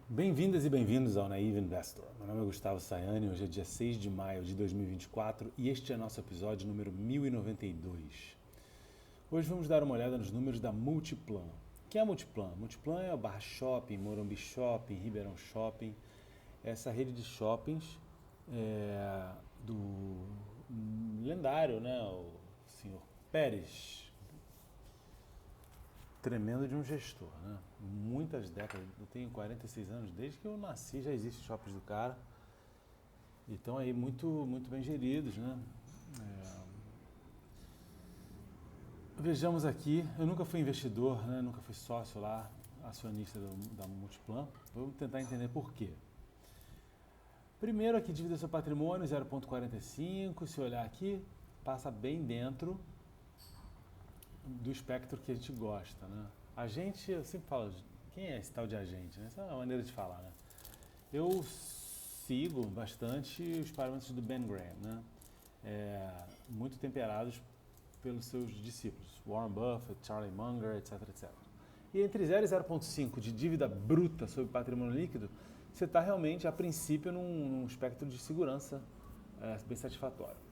Bem-vindas e bem-vindos ao Naive Investor. Meu nome é Gustavo Sayani, hoje é dia 6 de maio de 2024 e este é nosso episódio número 1092. Hoje vamos dar uma olhada nos números da Multiplan. O que é a Multiplan? Multiplan é o Barra Shopping, Morumbi Shopping, Ribeirão Shopping, essa rede de shoppings do lendário, né, o senhor Pérez. Tremendo de um gestor, né? Muitas décadas, eu tenho 46 anos, desde que eu nasci já existe shoppings do cara. E estão aí muito bem geridos, né? Vejamos aqui, eu nunca fui investidor, né? Nunca fui sócio lá, acionista da Multiplan. Vamos tentar entender por quê. Primeiro aqui, dívida sobre patrimônio, 0,45. Se olhar aqui, passa bem dentro do espectro que a gente gosta, né? Agente, eu sempre falo, quem é esse tal de agente, né? Essa é uma maneira de falar, né? Eu sigo bastante os parâmetros do Ben Graham, né? Muito temperados pelos seus discípulos, Warren Buffett, Charlie Munger, etc, etc. E entre 0 e 0,5 de dívida bruta sobre patrimônio líquido, você está realmente, a princípio, num espectro de segurança bem satisfatório.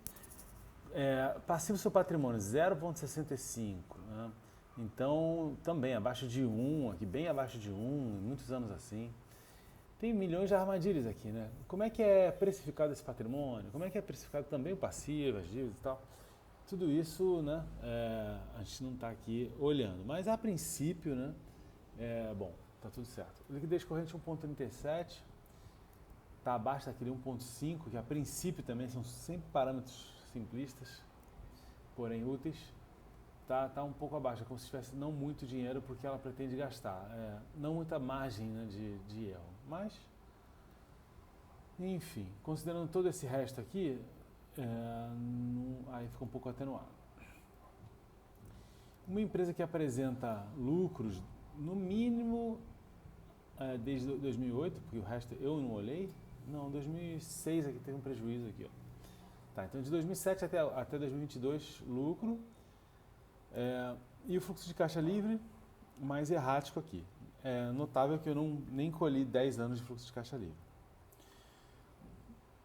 Passivo sobre patrimônio, 0,65, né? Então, também abaixo de 1, aqui bem abaixo de 1, muitos anos assim. Tem milhões de armadilhas aqui, né? Como é que é precificado esse patrimônio? Como é que é precificado também o passivo, as dívidas e tal? Tudo isso, né, a gente não está aqui olhando. Mas, a princípio, né, bom, tá tudo certo. Liquidez corrente 1,37, está abaixo daquele 1,5, que a princípio também são sempre parâmetros simplistas, porém úteis. Tá um pouco abaixo, é como se tivesse não muito dinheiro porque ela pretende gastar, não muita margem, né, de erro. Mas, enfim, considerando todo esse resto aqui, aí fica um pouco atenuado. Uma empresa que apresenta lucros, no mínimo, desde 2008, porque o resto eu não olhei, não, 2006 aqui teve um prejuízo aqui, ó. Tá, então de 2007 até 2022, lucro. E o fluxo de caixa livre, mais errático aqui. É notável que eu nem colhi 10 anos de fluxo de caixa livre.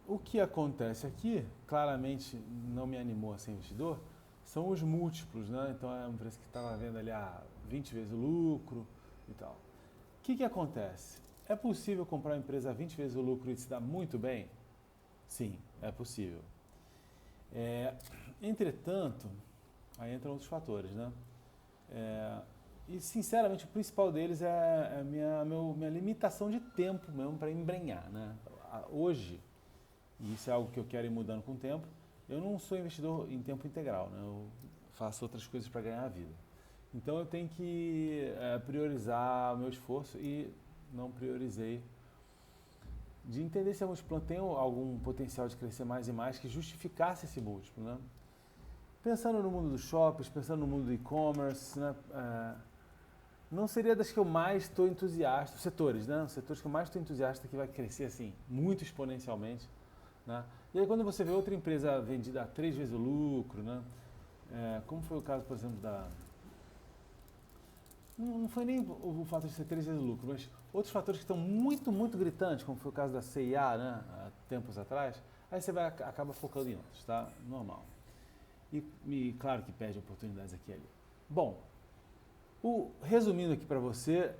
O que acontece aqui, claramente não me animou a ser investidor, são os múltiplos, né? Então é uma empresa que estava vendo ali 20 vezes o lucro e tal. O que acontece? É possível comprar uma empresa a 20 vezes o lucro e se dar muito bem? Sim, é possível. Entretanto, aí entram outros fatores, né? E sinceramente o principal deles é a minha limitação de tempo mesmo para embrenhar, né? Hoje, e isso é algo que eu quero ir mudando com o tempo, eu não sou investidor em tempo integral, né? Eu faço outras coisas para ganhar a vida. Então eu tenho que priorizar o meu esforço e não priorizei de entender se a Multiplan tem algum potencial de crescer mais e mais que justificasse esse múltiplo, né? Pensando no mundo dos shoppings, pensando no mundo do e-commerce, né? Não seria das que eu mais estou entusiasta, os setores, né? Os setores que eu mais estou entusiasta que vai crescer assim, muito exponencialmente, né? E aí quando você vê outra empresa vendida a 3 vezes o lucro, né? Como foi o caso, por exemplo, não foi nem o fato de ser 3 vezes o lucro, mas outros fatores que estão muito gritantes, como foi o caso da CIA, né? Há tempos atrás, aí você acaba focando em outros, tá? Normal. E claro que perde oportunidades aqui e ali. Bom, resumindo aqui para você,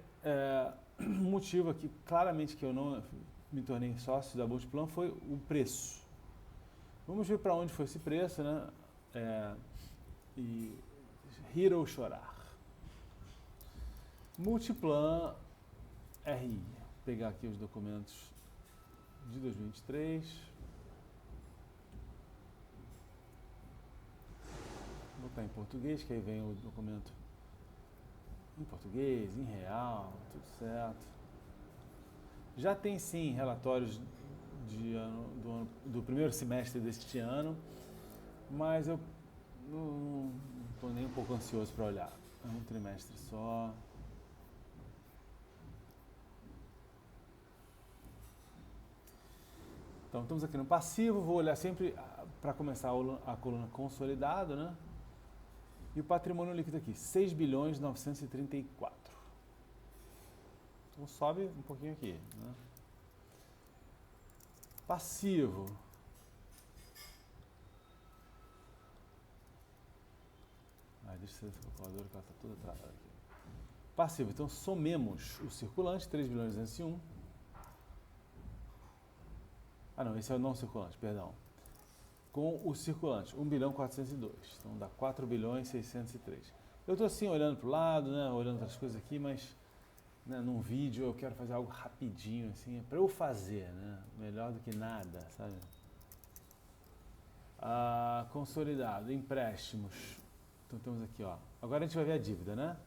o motivo aqui, claramente que eu não me tornei sócio da Multiplan foi o preço. Vamos ver para onde foi esse preço, né? E rir ou chorar. Multiplan RI. Vou pegar aqui os documentos de 2023. Vou botar em português, que aí vem o documento em português, em real, tudo certo. Já tem sim relatórios do primeiro semestre deste ano, mas eu não estou nem um pouco ansioso para olhar. É um trimestre só. Então estamos aqui no passivo, vou olhar sempre para começar a coluna consolidado, né? E o patrimônio líquido aqui, 6 bilhões 934. Então sobe um pouquinho aqui, né? Passivo. Deixa eu ver essa calculadora que ela está toda travada aqui. Passivo, então somemos o circulante, 3 bilhões e 201. Ah não, esse é o não circulante, perdão. Com o circulante, 1 bilhão 402. Então dá 4 bilhões 603. Eu estou assim olhando para o lado, né, olhando outras coisas aqui, mas né, num vídeo eu quero fazer algo rapidinho, assim, para eu fazer, né, melhor do que nada, sabe? Consolidado, empréstimos. Então temos aqui, ó. Agora a gente vai ver a dívida, né?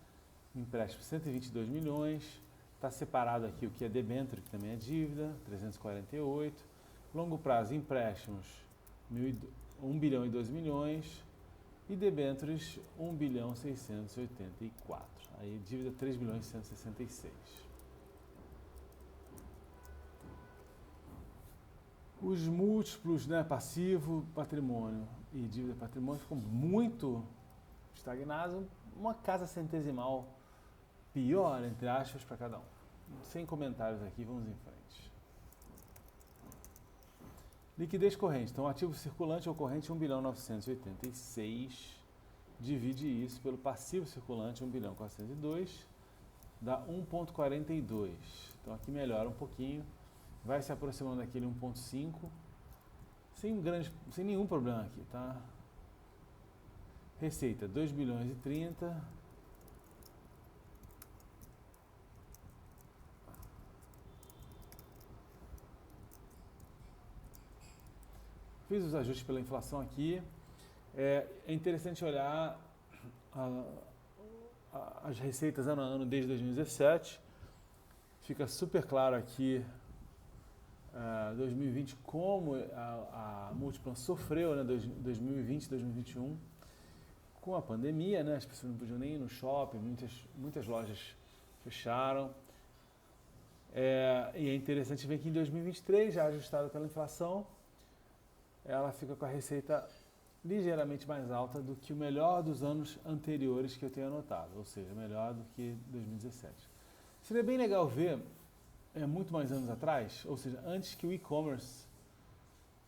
Empréstimo 122 milhões. Está separado aqui o que é debênture, que também é dívida, 348. Longo prazo, empréstimos 1 bilhão e 12 milhões. E debêntures 1 bilhão 684. Aí dívida 3 bilhões e 166. Os múltiplos, né, passivo, patrimônio e dívida patrimônio ficam muito estagnados. Uma casa centesimal pior, entre aspas, para cada um. Sem comentários aqui, vamos em frente. Liquidez corrente. Então, ativo circulante ou corrente 1 bilhão 986. Divide isso pelo passivo circulante 1 bilhão 402. Dá 1,42. Então, aqui melhora um pouquinho. Vai se aproximando daquele 1,5. Sem nenhum problema aqui, tá? Receita 2 bilhões e 30. Fiz os ajustes pela inflação aqui. É interessante olhar as receitas ano a ano desde 2017. Fica super claro aqui 2020 como a Multiplan sofreu, né, 2020, 2021 com a pandemia, né, as pessoas não podiam nem ir no shopping, muitas lojas fecharam. E é interessante ver que em 2023, já ajustada pela inflação, ela fica com a receita ligeiramente mais alta do que o melhor dos anos anteriores que eu tenho anotado, ou seja, melhor do que 2017. Seria bem legal ver, muito mais anos atrás, ou seja, antes que o e-commerce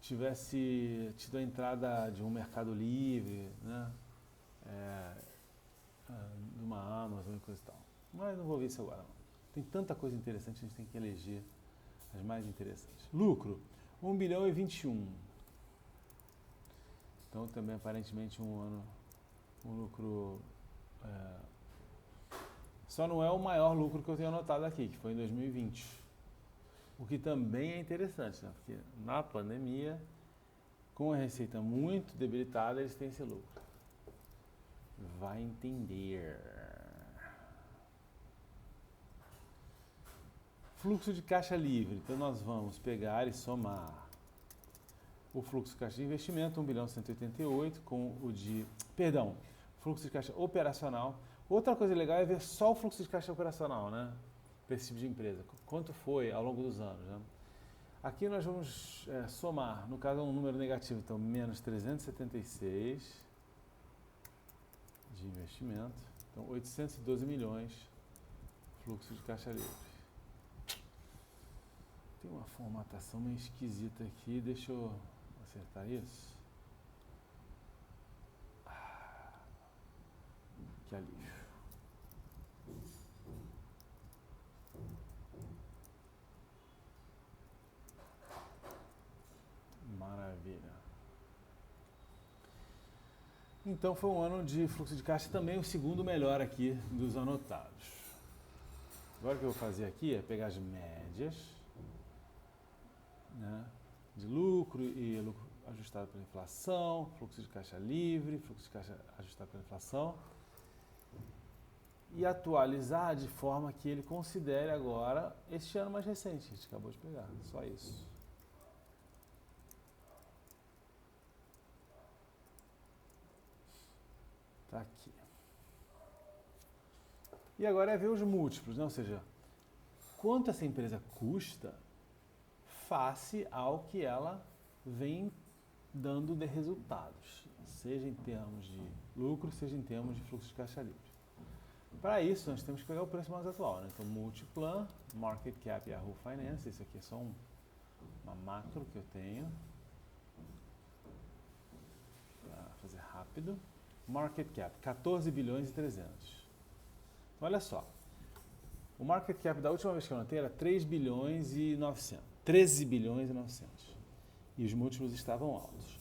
tivesse tido a entrada de um Mercado Livre, né, de uma Amazon e coisa e tal. Mas não vou ver isso agora, não. Tem tanta coisa interessante, a gente tem que eleger as mais interessantes. Lucro, 1 bilhão e 21. Então também aparentemente um lucro... Só não é o maior lucro que eu tenho anotado aqui, que foi em 2020. O que também é interessante, né? Porque na pandemia, com a receita muito debilitada, eles têm esse lucro. Vai entender. Fluxo de caixa livre. Então nós vamos pegar e somar o fluxo de caixa de investimento, 1 bilhão 188, com o de... Perdão, fluxo de caixa operacional. Outra coisa legal é ver só o fluxo de caixa operacional, né? Para esse tipo de empresa. Quanto foi ao longo dos anos, né? Aqui nós vamos somar, no caso é um número negativo, então menos 376 de investimento. Então 812 milhões fluxo de caixa livre. Tem uma formatação meio esquisita aqui, deixa eu acertar isso. Que alívio. Maravilha. Então foi um ano de fluxo de caixa, também o segundo melhor aqui dos anotados. Agora o que eu vou fazer aqui é pegar as médias, né, de lucro e lucro ajustado pela inflação, fluxo de caixa livre, fluxo de caixa ajustado pela inflação, e atualizar de forma que ele considere agora este ano mais recente, que a gente acabou de pegar, só isso. Tá aqui. E agora é ver os múltiplos, né? Ou seja, quanto essa empresa custa face ao que ela vem dando de resultados, seja em termos de lucro, seja em termos de fluxo de caixa livre. Para isso, nós temos que pegar o preço mais atual, né? Então, Multiplan, Market Cap Yahoo Finance, isso aqui é só uma macro que eu tenho, para fazer rápido. Market Cap, 14 bilhões e 300. Então, olha só, o Market Cap da última vez que eu anotei era 3 bilhões e 900, 13 bilhões e 900. E os múltiplos estavam altos.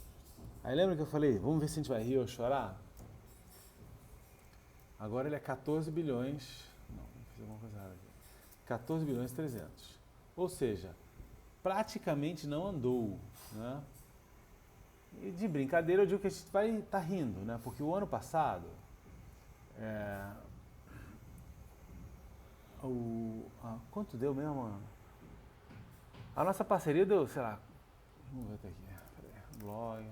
Aí lembra que eu falei, vamos ver se a gente vai rir ou chorar? Agora ele é 14 bilhões, não fiz alguma coisa errada aqui. 14 bilhões e 300. Ou seja, praticamente não andou, né? E de brincadeira eu digo que a gente vai estar rindo, né? Porque o ano passado, quanto deu mesmo? A nossa parceria deu, sei lá, vamos ver até aqui, peraí, blog.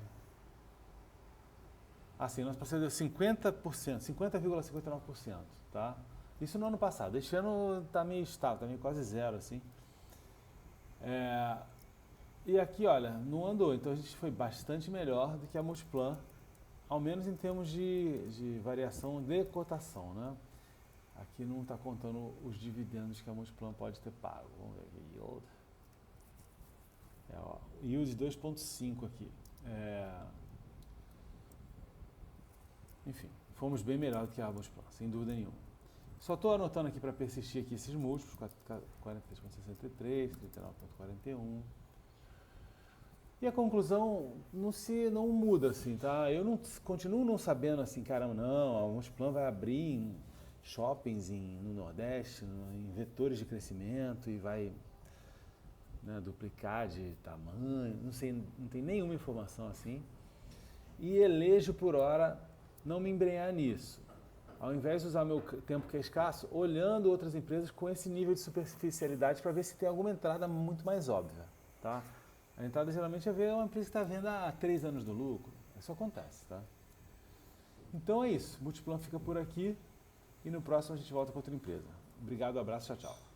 Assim, nossa parceria deu 50%, 50,59%, tá? Isso no ano passado. Este ano está meio estável, está meio quase zero, assim. E aqui, olha, não andou, então a gente foi bastante melhor do que a Multiplan, ao menos em termos de variação de cotação, né? Aqui não está contando os dividendos que a Multiplan pode ter pago. Vamos ver aqui, yield. Yield 2,5 aqui. Enfim, fomos bem melhor do que a Multiplan, sem dúvida nenhuma. Só estou anotando aqui para persistir aqui esses múltiplos, 43,63, 39,41. E a conclusão não muda assim, tá? Eu continuo não sabendo assim, caramba, não, a Multiplan vai abrir em shoppings no Nordeste, em vetores de crescimento e vai, né, duplicar de tamanho, não sei, não tem nenhuma informação assim. E elejo por hora não me embrenhar nisso. Ao invés de usar meu tempo que é escasso, olhando outras empresas com esse nível de superficialidade para ver se tem alguma entrada muito mais óbvia, tá? A entrada geralmente é ver uma empresa que está vendo há 3 anos do lucro. Isso acontece, tá? Então é isso. Multiplan fica por aqui e no próximo a gente volta com outra empresa. Obrigado, abraço, tchau, tchau.